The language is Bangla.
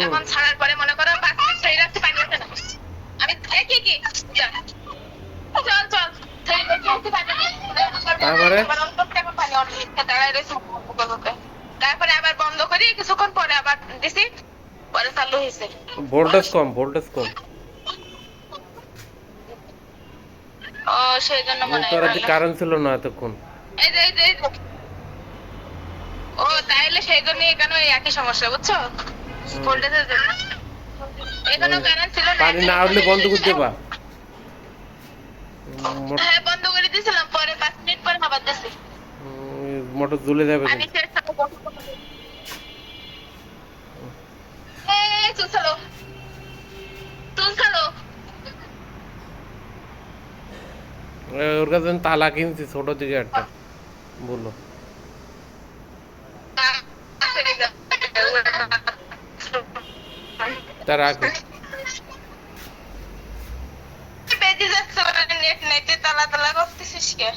এখন ছাড়ার পরে মনে করো 5 মিনিট সেই রাখতে পানি ওঠে না। আমি কি যা। চল চল সেই রাখতে পানি তারপরে এখন পানি ওঠে দাঁড়ায় রয়েছে বলতে। তারপরে আবার বন্ধ করি কিছুক্ষণ পরে আবার দিছি পরে চালু হয়েছে। ভোল্টেজ কম। ও সেই জন্য মনে হয় তোর ভালো। কারেন্ট ছিল না এতক্ষণ। এই যে। ও তাইলে সেই জন্য এখানে একই সমস্যা বুঝছো ভোল্টেজের জন্য এখানেও কারেন্ট ছিল না পানি না উঠলে বন্ধ করতে বা হ্যাঁ বন্ধ করে দিয়েছিলাম পরে 5 মিনিট পরে আবার দিছি মোটর জ্বলে যাবে পানি কিন্তু। শেষ এই চুল ছাড়ো ওর কাছে আমি তালা কিনছি ছোট দিকে একটা বললো তা রাখো। বেঁধে যাচ্ছে নেট নেটে তালা তালা করতেছিস কে